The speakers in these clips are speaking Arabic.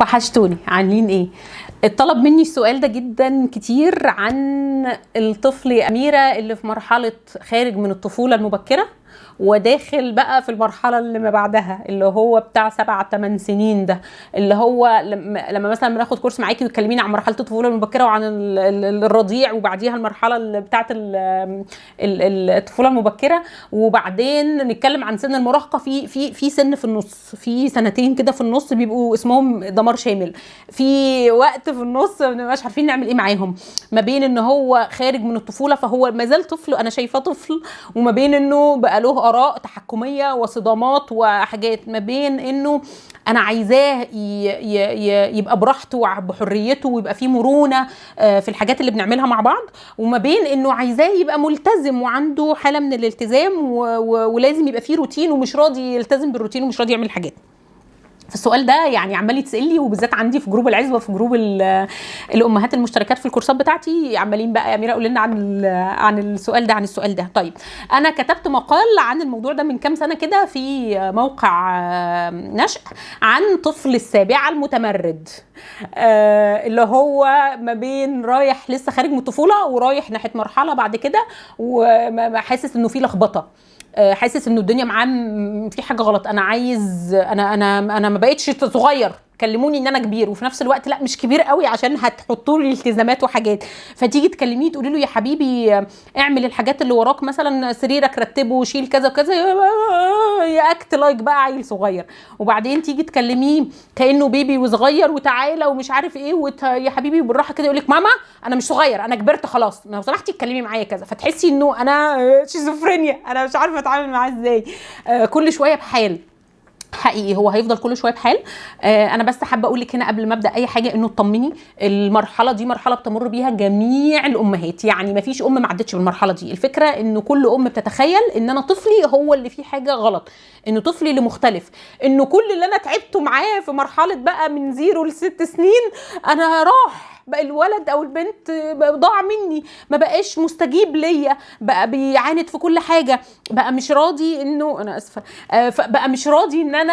وحشتوني، عاملين ايه؟ اتطلب مني السؤال ده جدا كتير عن الطفل يا أميرة اللي في مرحلة خارج من الطفولة المبكرة وداخل بقى في المرحلة اللي ما بعدها، اللي هو بتاع 7-8 سنين ده، اللي هو لما مثلا بناخد كورس معاكي وتكلميني عن مرحلة الطفولة المبكرة وعن الرضيع، وبعديها المرحلة اللي بتاعت الطفولة المبكرة، وبعدين نتكلم عن سن المراهقة. في سن في النص، في سنتين كده في النص بيبقوا اسمهم دمار شامل، في وقت في النص مش عارفين نعمل ايه معاهم، ما بين ان هو خارج من الطفولة فهو ما زال طفل، انا شايفاه طفل، وما بين انه بقى له آراء تحكمية وصدامات وحاجات، ما بين انه انا عايزاه يبقى براحته وبحريته ويبقى فيه مرونة في الحاجات اللي بنعملها مع بعض، وما بين انه عايزاه يبقى ملتزم وعنده حالة من الالتزام ولازم يبقى فيه روتين ومش راضي يلتزم بالروتين ومش راضي يعمل حاجات. فالسؤال ده يعني عمال يتسال لي، وبالذات عندي في جروب العزوه، في جروب الامهات المشتركات في الكورسات بتاعتي، عمالين بقى يا اميره قول لنا عن السؤال ده. طيب انا كتبت مقال عن الموضوع ده من كام سنه كده في موقع نشأ عن طفل السابعه المتمرد، اللي هو ما بين رايح لسه خارج من الطفوله ورايح ناحيه مرحله بعد كده وحاسس انه في لخبطه، حاسس انه الدنيا معاه في حاجه غلط، انا عايز انا ما بقتش صغير، كلموني ان انا كبير، وفي نفس الوقت لا مش كبير قوي عشان هتحطوا لي التزامات وحاجات، فتيجي تكلميه تقولي له يا حبيبي اعمل الحاجات اللي وراك، مثلا سريرك رتبه وشيل كذا وكذا، ياكت لايك بقى عيل صغير، وبعدين تيجي تكلميه كانه بيبي وصغير وتعالى ومش عارف ايه يا حبيبي بالراحه كده، يقول لك ماما انا مش صغير، انا كبرت خلاص، لو سمحتي اتكلمي معايا كذا، فتحسي انه انا شيزوفرينيا، انا مش عارفه اتعامل معاه ازاي، كل شويه بحال. حقيقي هو هيفضل كل شويه بحال. انا بس حابه اقول لك هنا قبل ما ابدا اي حاجه انه اطمني، المرحله دي مرحله بتمر بيها جميع الامهات، يعني ما فيش ام ما عدتش بالمرحله دي، الفكره انه كل ام بتتخيل ان انا طفلي هو اللي فيه حاجه غلط، انه طفلي اللي مختلف، انه كل اللي انا تعبته معاه في مرحله بقى من 0 ل6 سنين انا راح بقى، الولد او البنت ضاع مني، ما بقاش مستجيب ليا، بقى بيعاند في كل حاجه، بقى مش راضي انه انا اسفه، بقى مش راضي ان انا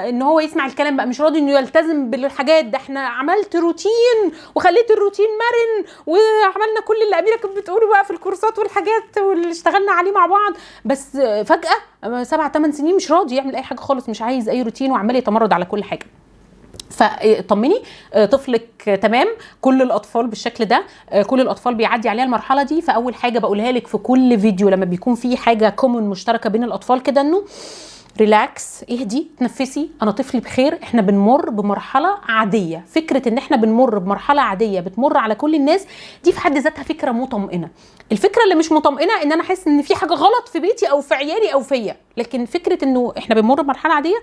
ان هو يسمع الكلام، بقى مش راضي انه يلتزم بالحاجات، ده احنا عملت روتين وخليت الروتين مرن وعملنا كل اللي اميره كانت بتقوله بقى في الكورسات والحاجات واللي اشتغلنا عليه مع بعض، بس فجاه 7-8 سنين مش راضي يعمل اي حاجه خالص، مش عايز اي روتين وعمال يتمرد على كل حاجه. فطمني طفلك تمام، كل الاطفال بالشكل ده، كل الاطفال بيعدي عليها المرحله دي. فاول حاجه بقولها لك في كل فيديو لما بيكون في حاجه كومن مشتركه بين الاطفال كده، انه ريلاكس، اهدي، تنفسي، انا طفلي بخير، احنا بنمر بمرحله عاديه. فكره ان احنا بنمر بمرحله عاديه بتمر على كل الناس دي في حد ذاتها فكره مطمئنه. الفكره اللي مش مطمئنه ان انا احس ان في حاجه غلط في بيتي او في عيالي او فيا، لكن فكره انه احنا بنمر بمرحله عاديه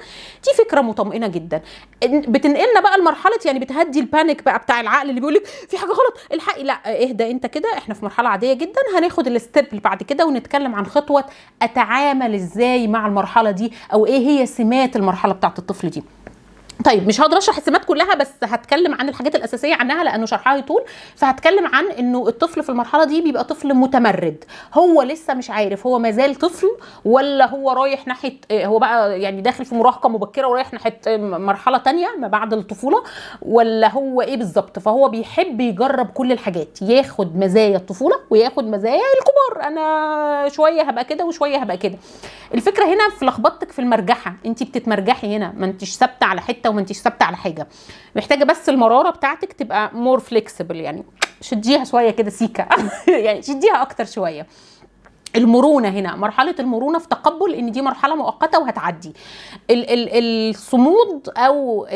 دي فكره مطمئنه جدا، بتنقلنا بقى لمرحله، يعني بتهدي البانيك بقى بتاع العقل اللي بيقولك في حاجه غلط الحقي، لا اهدى انت كده، احنا في مرحله عاديه جدا، هناخد الستيب اللي بعد كده ونتكلم عن خطوه اتعامل ازاي مع المرحله دي، او ايه هي سمات المرحله بتاعت الطفل دي. طيب مش هقدر اشرح السمات كلها، بس هتكلم عن الحاجات الاساسيه عنها لانه شرحها يطول. فهتكلم عن انه الطفل في المرحله دي بيبقى طفل متمرد، هو لسه مش عارف هو مازال طفل ولا هو رايح ناحيه، هو بقى يعني داخل في مراهقه مبكره ورايح ناحيه مرحله تانية ما بعد الطفوله، ولا هو ايه بالظبط. فهو بيحب يجرب كل الحاجات، ياخد مزايا الطفوله وياخد مزايا الكبار، انا شويه هبقى كده وشويه هبقى كده. الفكره هنا في لخبطتك في المرجحه، انت بتتمرجحي هنا، ما انتش ثابته على حته وما انتش ثابته على حاجه، محتاجه بس المراره بتاعتك تبقى مور فليكسبل، يعني شديها شويه كده سيكه يعني شديها اكتر شويه. المرونه هنا، مرحله المرونه في تقبل ان دي مرحله مؤقته وهتعدي. الصمود او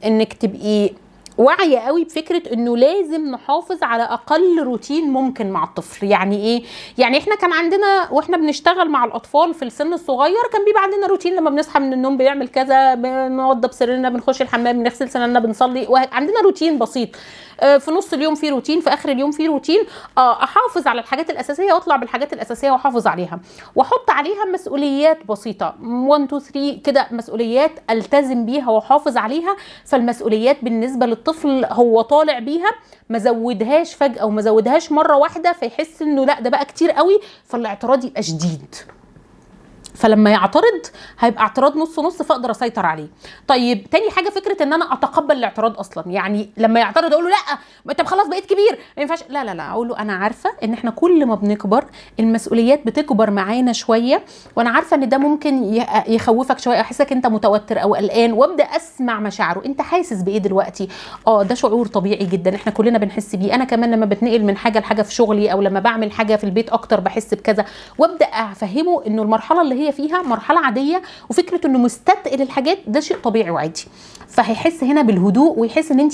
انك تبقي واعيه قوي بفكره انه لازم نحافظ على اقل روتين ممكن مع الطفل. يعني ايه؟ يعني احنا كان عندنا واحنا بنشتغل مع الاطفال في السن الصغير كان بيبقى عندنا روتين، لما بنصحى من النوم بنعمل كذا، بنوضب سريرنا، بنخش الحمام، بنغسل سناننا، بنصلي، عندنا روتين بسيط. في نص اليوم في روتين، في اخر اليوم في روتين. احافظ على الحاجات الاساسيه واطلع بالحاجات الاساسيه واحافظ عليها، واحط عليها مسؤوليات بسيطه 1 2 3 كده، مسؤوليات التزم بيها واحافظ عليها. فالمسؤوليات بالنسبه للطفل هو طالع بيها، ما زودهاش فجاه وما زودهاش مره واحده فيحس انه لا ده بقى كتير قوي، فالاعتراض يبقى شديد. فلما يعترض هيبقى اعتراض نص نص، فاقدر اسيطر عليه. طيب تاني حاجه فكره ان انا اتقبل الاعتراض اصلا، يعني لما يعترض اقول له لا طب خلاص بقيت كبير ما ينفعش، لا اقول له انا عارفه ان احنا كل ما بنكبر المسؤوليات بتكبر معانا شويه، وانا عارفه ان ده ممكن يخوفك شويه، احسك انت متوتر او قلقان، وابدا اسمع مشاعره. انت حاسس بايه دلوقتي؟ ده شعور طبيعي جدا، احنا كلنا بنحس بيه، انا كمان لما بتنقل من حاجه لحاجه في شغلي او لما بعمل حاجه في البيت اكتر بحس بكذا، وابدا افهمه انه المرحله اللي هي فيها مرحله عاديه، وفكره انه مستثقل الحاجات ده شيء طبيعي وعادي. فهيحس هنا بالهدوء، ويحس ان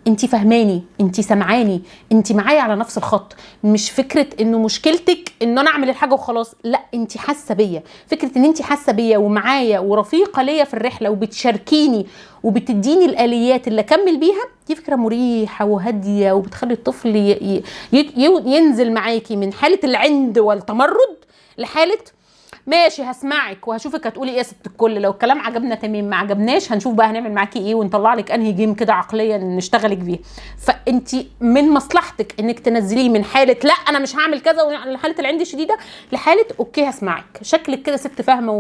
انت فهماني، انت سمعاني، انت معايا على نفس الخط، مش فكره انه مشكلتك ان انا اعمل الحاجه وخلاص، لا انت حاسه بيا. فكره ان انت حاسه بيا ومعايا ورفيقه ليا في الرحله وبتشاركيني وبتديني الاليات اللي اكمل بيها، دي فكره مريحه وهاديه، وبتخلي الطفل ينزل معاكي من حاله العند والتمرد لحاله ماشي هسمعك وهشوفك هتقولي ايه يا ست الكل، لو الكلام عجبنا تمام، ما عجبناش هنشوف بقى هنعمل معاكي ايه ونطلع لك انهي جيم كده عقليا نشتغلك بيه. فانت من مصلحتك انك تنزليه من حاله لا انا مش هعمل كذا وحاله العند الشديده لحاله اوكي هسمعك، شكلك كده ست فاهمه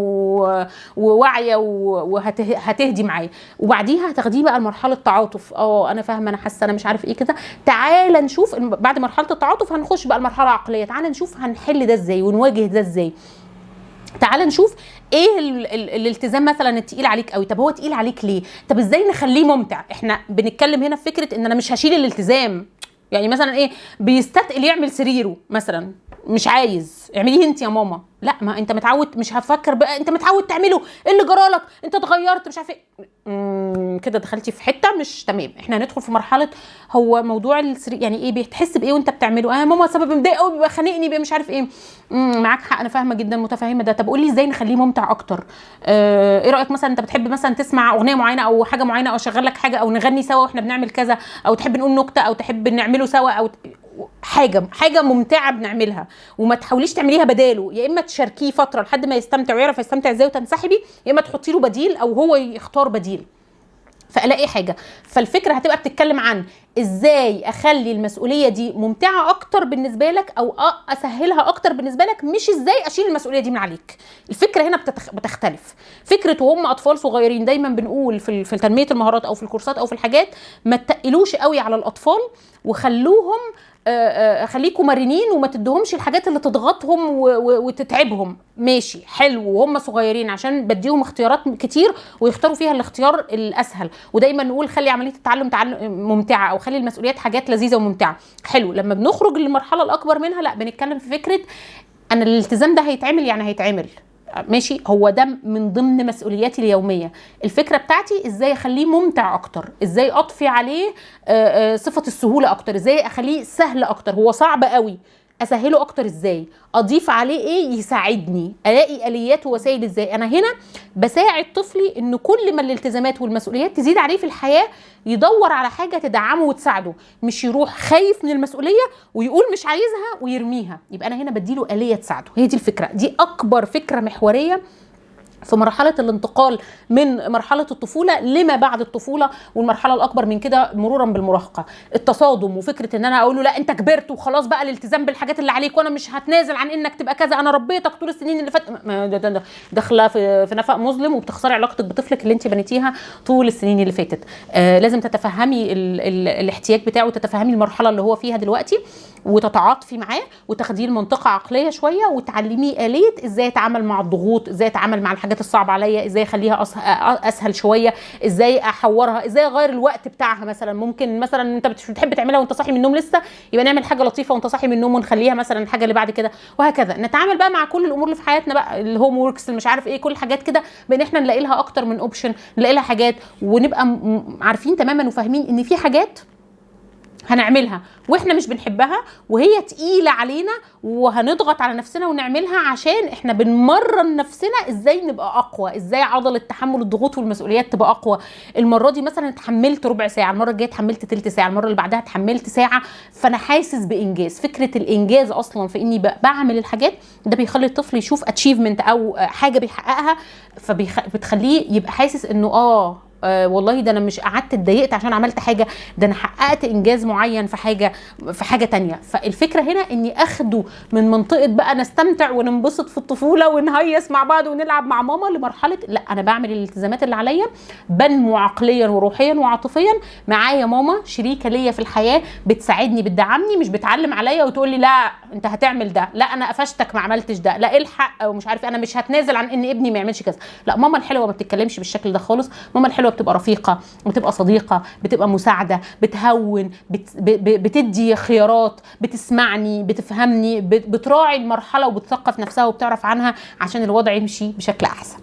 وواعيه وهتهدي معايا، وبعديها هتاخديه بقى لمرحله تعاطف. انا فاهمه، انا حاسه، انا مش عارف ايه كده، تعالى نشوف بعد مرحله التعاطف هنخش بقى المرحله العقليه، تعالى نشوف هنحل ده ازاي ونواجه ده ازاي، تعال نشوف ايه الالتزام مثلا التقيل عليك قوي، طب هو تقيل عليك ليه، طب ازاي نخليه ممتع. احنا بنتكلم هنا في فكره ان انا مش هشيل الالتزام، يعني مثلا ايه بيستثقل يعمل سريره مثلا، مش عايز اعمليه انت يا ماما، لا ما انت متعود، مش هفكر بقى انت متعود تعمله، ايه اللي جرالك انت اتغيرت مش عارف ايه، كده دخلتي في حته مش تمام. احنا هندخل في مرحله هو موضوع السرير يعني ايه، بتحس بايه وانت بتعمله، ماما سبب مضايق قوي بيبقى خانقني بيبقى مش عارف ايه، معاك حق انا فاهمه جدا متفهمه ده، طب قولي ازاي نخليه ممتع اكتر. ايه رايك مثلا انت بتحب مثلا تسمع اغنيه معينه او حاجه معينه، او اشغل لك حاجه، او نغني سوا واحنا بنعمل كذا، او تحب نقول نكته، او تحب نعمله سوا، او حاجه ممتعه بنعملها، وما تحاوليش تعمليها بداله، يا اما تشاركيه فتره لحد ما يستمتع ويعرف يستمتع ازاي وتنسحبي، يا اما تحطي له بديل او هو يختار بديل، فالاقي حاجه. فالفكره هتبقى بتتكلم عن ازاي اخلي المسؤوليه دي ممتعه اكتر بالنسبه لك، او اسهلها اكتر بالنسبه لك، مش ازاي اشيل المسؤوليه دي من عليك. الفكره هنا بتختلف. فكره وهم اطفال صغيرين دايما بنقول في تنميه المهارات او في الكورسات او في الحاجات، ما تقلوش قوي على الاطفال وخلوهم خليكم مرنين، وما تدهمش الحاجات اللي تضغطهم وتتعبهم. ماشي حلو وهم صغيرين عشان بديهم اختيارات كتير ويختاروا فيها الاختيار الاسهل، ودايما نقول خلي عمليه التعلم ممتعه، او خلي المسؤوليات حاجات لذيذه وممتعه. حلو لما بنخرج للمرحله الاكبر منها، لا بنتكلم في فكره ان الالتزام ده هيتعمل، يعني هيتعمل ماشي، هو ده من ضمن مسؤولياتي اليوميه. الفكره بتاعتي ازاي اخليه ممتع اكتر، ازاي اضفي عليه صفه السهوله اكتر، ازاي اخليه سهل اكتر، هو صعب قوي اسهله اكتر، ازاي اضيف عليه ايه يساعدني، الاقي اليات ووسائل ازاي. انا هنا بساعد طفلي ان كل ما الالتزامات والمسؤوليات تزيد عليه في الحياه يدور على حاجه تدعمه وتساعده، مش يروح خايف من المسؤوليه ويقول مش عايزها ويرميها. يبقى انا هنا بديله اليه تساعده. هي دي الفكره، دي اكبر فكره محوريه في مرحلة الانتقال من مرحلة الطفولة لما بعد الطفولة، والمرحلة الأكبر من كده مرورا بالمراهقة. التصادم وفكرة إن أنا أقول له لا أنت كبرت وخلاص بقى الالتزام بالحاجات اللي عليك، وأنا مش هتنازل عن إنك تبقى كذا، أنا ربيتك طول السنين اللي فاتت، داخلة في نفق مظلم وبتخسري علاقتك بطفلك اللي أنت بنيتيها طول السنين اللي فاتت. لازم تتفهمي الاحتياج بتاعه، وتتفهمي المرحلة اللي هو فيها دلوقتي، وتتعاطفي معاه وتاخديه لمنطقة عقلية شوية، وتعلميه آلية ازاي يتعامل مع الضغوط، ازاي يتعامل مع الحاجات الصعبة عليا، ازاي اخليها اسهل شوية، ازاي احورها، ازاي اغير الوقت بتاعها. مثلا ممكن مثلا انت بتحب تعملها وانت صاحي من النوم لسه، يبقى نعمل حاجة لطيفة وانت صاحي من النوم ونخليها مثلا الحاجة اللي بعد كده، وهكذا. نتعامل بقى مع كل الامور اللي في حياتنا بقى، الهوم ووركس مش عارف ايه، كل حاجات كده بان احنا نلاقي لها اكتر من اوبشن، نلاقي لها حاجات، ونبقى عارفين تماما وفاهمين ان في حاجات هنعملها واحنا مش بنحبها وهي تقيلة علينا، وهنضغط على نفسنا ونعملها عشان احنا بنمرن نفسنا ازاي نبقى اقوى، ازاي عضلة تحمل الضغوط والمسؤوليات تبقى اقوى. المرة دي مثلا اتحملت ربع ساعة، المرة الجاية اتحملت تلت ساعة، المرة اللي بعدها اتحملت ساعة، فانا حاسس بانجاز. فكرة الانجاز اصلا في اني بعمل الحاجات ده بيخلي الطفل يشوف اتشيفمنت او حاجة بيحققها، فبتخليه يبقى حاسس انه والله ده انا مش قعدت اتضايقت عشان عملت حاجه، ده انا حققت انجاز معين في حاجه تانية. فالفكره هنا اني اخده من منطقه بقى نستمتع وننبسط في الطفوله ونهيس مع بعض ونلعب مع ماما، لمرحله لا انا بعمل الالتزامات اللي عليا، بنمو عقليا وروحيا وعاطفيا، معايا ماما شريكه ليا في الحياه بتساعدني بتدعمني، مش بتعلم عليا وتقول لي لا انت هتعمل ده، لا انا قفشتك ما عملتش ده، لا الحق ومش عارف انا مش هتنازل عن ان ابني ما يعملش كذا. لا، ماما الحلوه ما بتتكلمش بالشكل ده خالص. ماما الحلوه بتبقى رفيقه، بتبقى صديقه، بتبقى مساعده، بتهون، بتدي خيارات، بتسمعني، بتفهمني، بتراعي المرحله وبتثقف نفسها وبتعرف عنها عشان الوضع يمشي بشكل احسن.